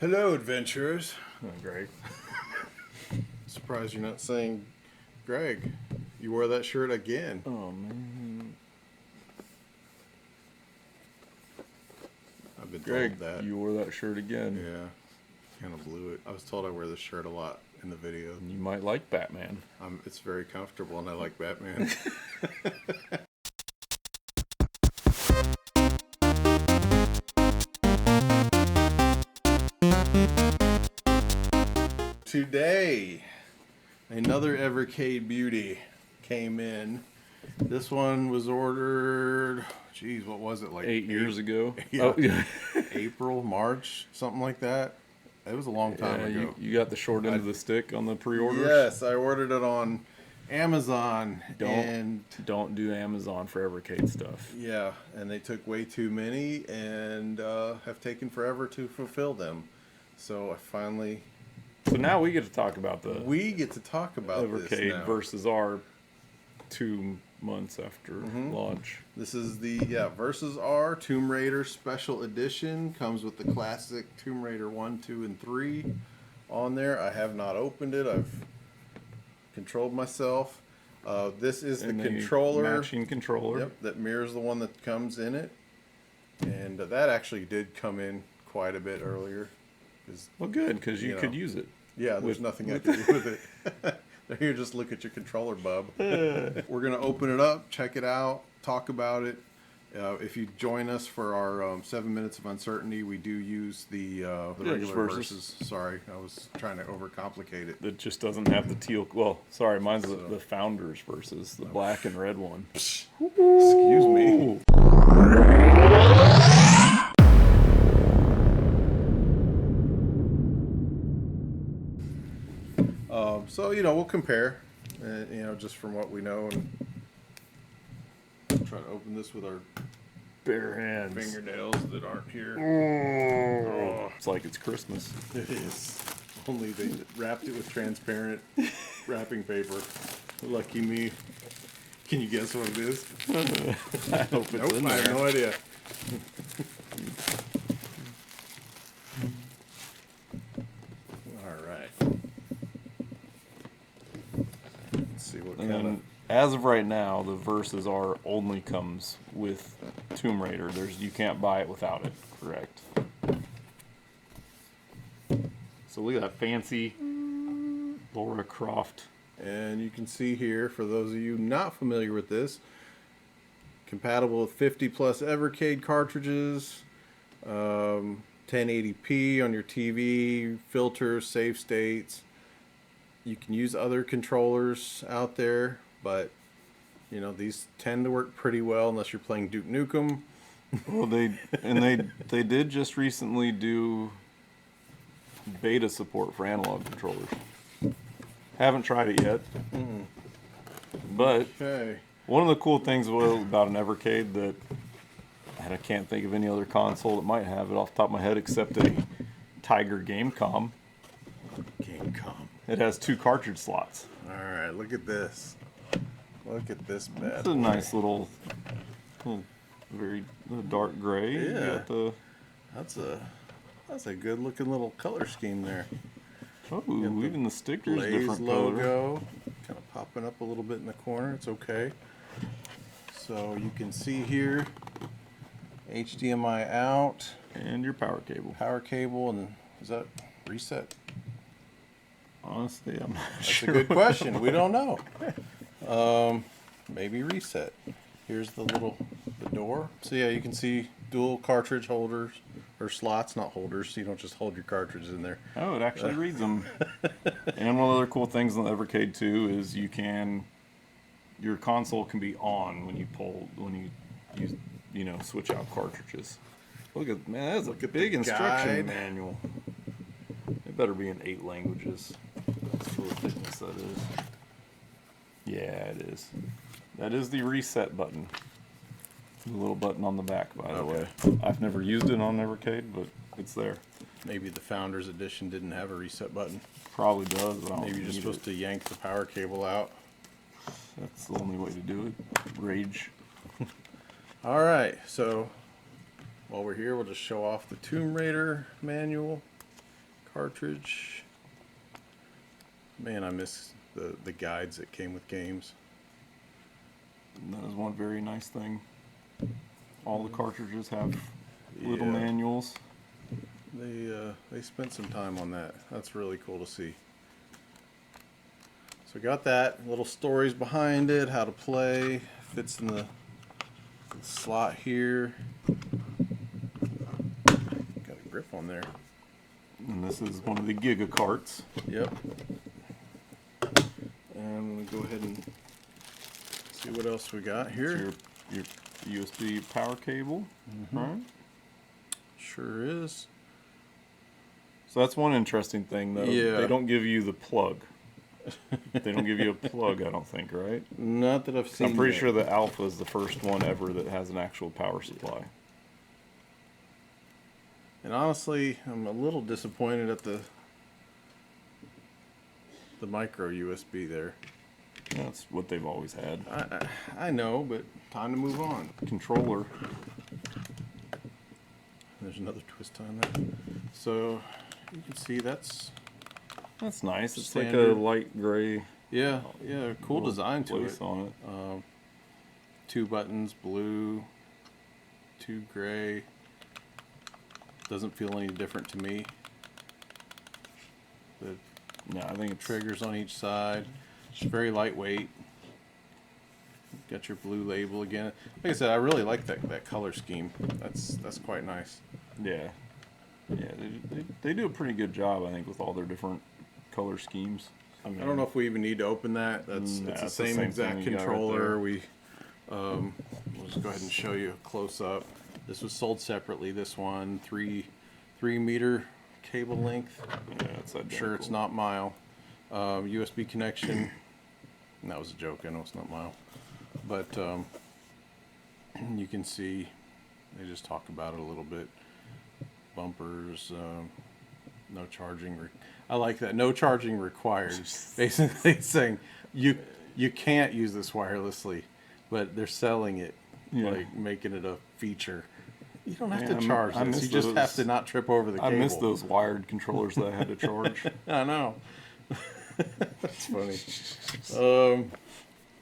Hello, adventurers. Oh, Greg. Surprised you're not saying Greg. You wore that shirt again. Oh, man. I've been Greg, told that. you wore that shirt again. Yeah, kind of blew it. I was told I wear this shirt a lot in the video. You might like Batman. It's very comfortable, and I like Batman. Today, another Evercade beauty came in. This one was ordered, geez, what was it, like 8 years ago? Yeah. Oh, yeah. April, March, something like that. It was a long time ago. You got the short end of the stick on the pre-orders? Yes, I ordered it on Amazon. Don't do Amazon for Evercade stuff. Yeah, and they took way too many and have taken forever to fulfill them. So I finally... So now we get to talk about the Evercade this VS-R 2 months after launch. This is the VS-R Tomb Raider Special Edition. Comes with the classic Tomb Raider 1, 2, and 3 on there. I have not opened it. I've controlled myself. This is the controller. Matching controller. Yep, that mirrors the one that comes in it. And that actually did come in quite a bit earlier. Well, good, because you could use it. Yeah, there's nothing I can do with it. Here, just look at your controller, bub. We're going to open it up, check it out, talk about it. If you join us for our 7 minutes of uncertainty, we do use the regular versus. Sorry, I was trying to overcomplicate it. It just doesn't have the teal. Well, sorry, mine's the Founders versus the black and red one. Excuse me. So, we'll compare, just from what we know, and try to open this with our bare hands. Fingernails that aren't here. Oh, it's like it's Christmas. It is. Only they wrapped it with transparent wrapping paper. Lucky me. Can you guess what it is? I hope it's in there. I have no idea. As of right now, the VS-R only comes with Tomb Raider. You can't buy it without it, correct? So look at that fancy Lara Croft. And you can see here, for those of you not familiar with this, compatible with 50 plus Evercade cartridges, 1080p on your TV, filters, save states. You can use other controllers out there, but these tend to work pretty well unless you're playing Duke Nukem. Well, they did just recently do beta support for analog controllers. Haven't tried it yet, but one of the cool things about an Evercade that I can't think of any other console that might have it off the top of my head except a Tiger Gamecom. It has 2 cartridge slots. All right, look at this. Look at this bad. It's a nice little very dark gray. Yeah. That's a good looking little color scheme there. Oh, even the sticker's Blaze different logo, kind of popping up a little bit in the corner. It's okay. So you can see here, HDMI out, and your power cable. And is that reset? Honestly, I'm not sure. That's a good question. We don't know. Maybe reset. Here's the door. So yeah, you can see dual cartridge holders, or slots, not holders, so you don't just hold your cartridges in there. Oh, it actually reads them. And one of the other cool things on the Evercade too is your console can be on when you switch out cartridges. Look at, man, that's a big instruction manual. It better be in 8 languages. That's for the thickness that is. Yeah, it is. That is the reset button. The little button on the back, by the way. I've never used it on Evercade, but it's there. Maybe the Founders Edition didn't have a reset button. Probably does, but I don't Maybe you're just supposed to yank the power cable out. That's the only way to do it. Rage. All right, so while we're here, we'll just show off the Tomb Raider manual. cartridge. Man, I miss the guides that came with games. And that is one very nice thing. All the cartridges have little Yeah. manuals. They spent some time on that. That's really cool to see. So we got that, little stories behind it, how to play, fits in the slot here. Got a grip on there. And this is one of the Giga carts. Yep. And I'm gonna go ahead and see what else we got here. Your USB power cable, right? Sure is. So that's one interesting thing, though. Yeah. They don't give you the plug. They don't give you a plug, I don't think, right? Not that I've seen. I'm pretty yet. sure the Alpha is the first one ever that has an actual power supply. And honestly, I'm a little disappointed at the micro USB there. That's what they've always had. I know, but time to move on. Controller. There's another twist on that. So you can see that's That's nice. It's Standard. like a light gray. yeah, cool little design to place it. on it. 2 buttons, blue, 2 gray. Doesn't feel any different to me. The Yeah, I think it's triggers on each side. It's very lightweight. Got your blue label again. Like I said, I really like that color scheme. That's quite nice. Yeah, they do a pretty good job, I think, with all their different color schemes. I don't know if we even need to open that. It's the same exact thing you got right controller. there. We'll just go ahead and show you a close up. This was sold separately. This one, 3 meter cable length. Yeah, it's I'm sure it's not mile. USB connection. And that was a joke. I know it's not mile, but you can see they just talk about it a little bit. Bumpers, no charging. I like that. No charging required. Basically, it's saying you can't use this wirelessly, but they're selling it, like making it a feature. You don't have to charge this. You just have to not trip over the cable. I miss those wired controllers that I had to charge. I know. That's funny.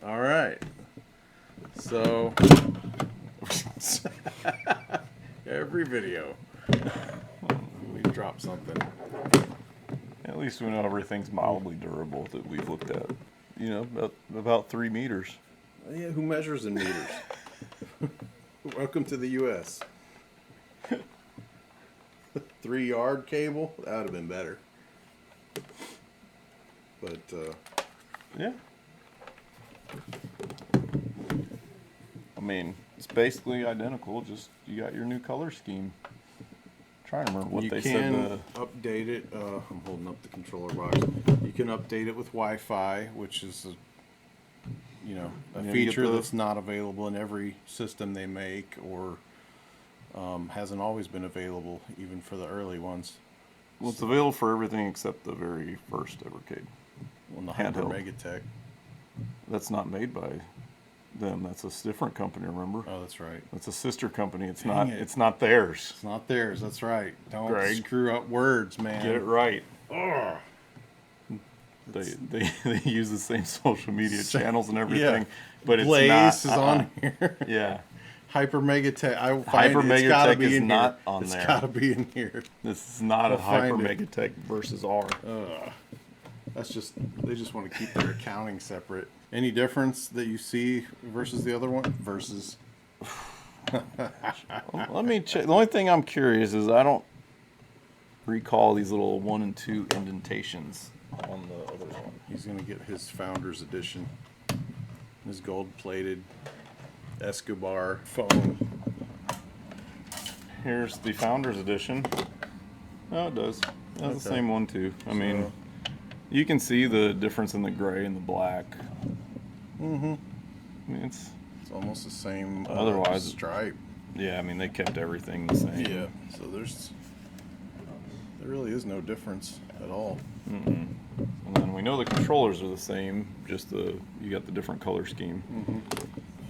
All right. So every video we drop something. At least we know everything's mildly durable that we've looked at. You know, about 3 meters. Yeah, who measures in meters? Welcome to the U.S. 3-yard cable? That would have been better. But, Yeah. I mean, it's basically identical, just you got your new color scheme. I'm trying to remember what you they can said. update it. I'm holding up the controller box. You can update it with Wi-Fi, which is a You get feature the- that's not available in every system they make, or hasn't always been available even for the early ones. Well, it's available for everything except the very first Evercade. On the Hyper Handheld. Megatech. That's not made by them. That's a different company. Remember? Oh, that's right. That's a sister company. It's Dang not. it. It's not theirs. It's not theirs. That's right. Don't Greg. screw up words, man. Get it right. Ugh. They use the same social media channels and everything, Yeah. but it's Blaze not. is on here. Yeah, Hyper Megatech. Hyper it's gotta Megatech be is in not here. on It's there. gotta be in here. this is not a I'll Hyper find it. Megatech versus R. That's just, they just want to keep their accounting separate. Any difference that you see versus the other one? Versus. Let me check. The only thing I'm curious is I don't recall these little 1 and 2 indentations on the other one. He's gonna get his Founders Edition. His gold-plated Escobar phone. Here's the Founders Edition. Oh, it does. That's the Okay. same one too. I mean, you can see the difference in the gray and the black. Mm-hmm. I mean, it's almost the same Otherwise- stripe. yeah. I mean, they kept everything the same. Yeah. So there really is no difference at all. And then we know the controllers are the same. Just you got the different color scheme.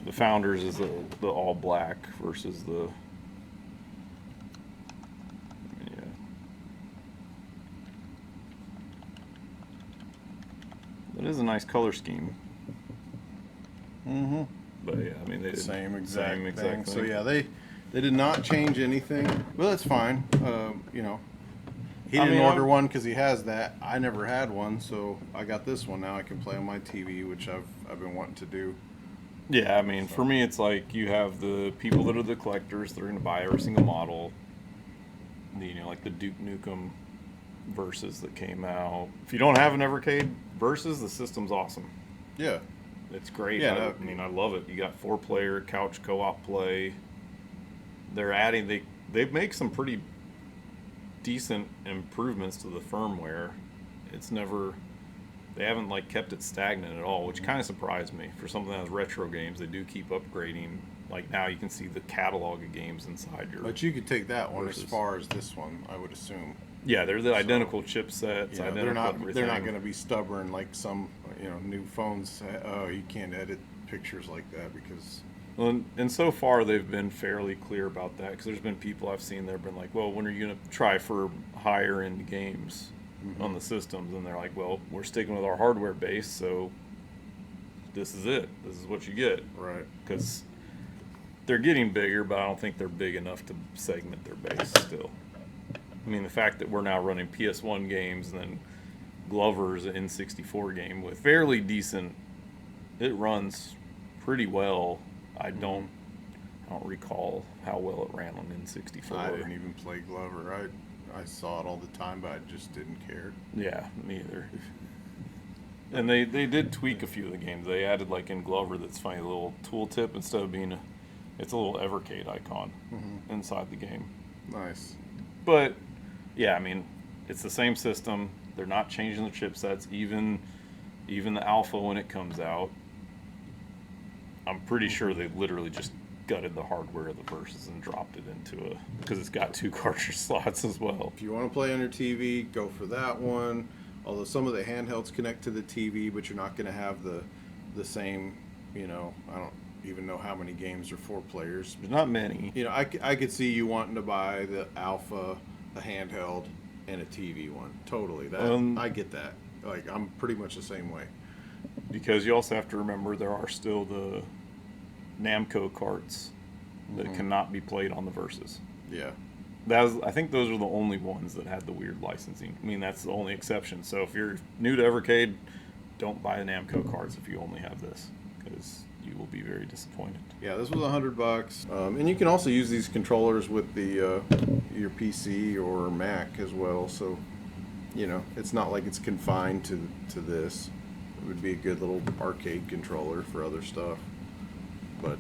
The Founders is the all black versus the. Yeah. is a nice color scheme. Mm-hmm. But yeah, I mean, they did Same exact thing. thing. So yeah, they did not change anything. Well, that's fine. You know, he didn't order one because he has that. I never had one, so I got this one now. I can play on my TV, which I've been wanting to do. Yeah, I mean, for me, it's like you have the people that are the collectors. They're going to buy every single model. You know, like the Duke Nukem Versus that came out. If you don't have an Evercade Versus, the system's awesome. Yeah. It's great. Yeah, I mean, I love it. You got 4-player couch co-op play. They're adding, they make some pretty decent improvements to the firmware. It's never, they haven't like kept it stagnant at all, which kind of surprised me. For something that has retro games, they do keep upgrading. Like now you can see the catalog of games inside your. But you could take that one as far as this one, I would assume. Yeah, they're the identical chipsets. Yeah, identical they're not going to be stubborn like some new phones. Oh, you can't edit pictures like that because. Well, and so far they've been fairly clear about that because there's been people I've seen that have been like, well, when are you going to try for higher end games on the systems? And they're like, well, we're sticking with our hardware base, so this is it. This is what you get. Right. Because they're getting bigger, but I don't think they're big enough to segment their base still. I mean, the fact that we're now running PS1 games and then Glover's N64 game with fairly decent, it runs pretty well. I don't recall how well it ran on N64. I didn't even play Glover. I saw it all the time, but I just didn't care. Yeah, me either. And they did tweak a few of the games. They added, like in Glover, that's funny, a little tooltip instead of being it's a little Evercade icon inside the game. Nice. But yeah, I mean, it's the same system. They're not changing the chipsets, even the alpha when it comes out. I'm pretty sure they literally just gutted the hardware of the Versus and dropped it into because it's got 2 cartridge slots as well. If you want to play on your TV, go for that one. Although some of the handhelds connect to the TV, but you're not going to have the same, I don't even know how many games are 4 players. There's not many. I could see you wanting to buy the alpha, a handheld, and a TV one. Totally. I get that. Like, I'm pretty much the same way. Because you also have to remember there are still the Namco carts that cannot be played on the Versus. Yeah. I think those are the only ones that had the weird licensing. I mean, that's the only exception. So if you're new to Evercade, don't buy Namco carts if you only have this, because you will be very disappointed. Yeah, this was $100, and you can also use these controllers with the your PC or Mac as well. So, it's not like it's confined to this. It would be a good little arcade controller for other stuff. But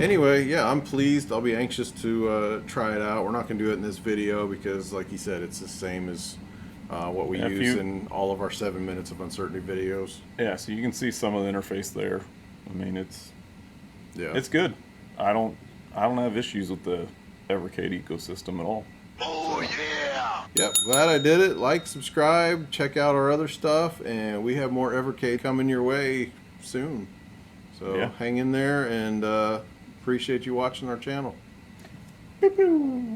anyway, yeah, I'm pleased. I'll be anxious to try it out. We're not going to do it in this video because, like you said, it's the same as what we use in all of our 7 minutes of uncertainty videos. Yeah, so you can see some of the interface there. I mean, it's good. I don't have issues with the Evercade ecosystem at all. Oh yeah! Yep, glad I did it. Like, subscribe, check out our other stuff, and we have more Evercade coming your way soon. So hang in there, and appreciate you watching our channel. Pew, pew.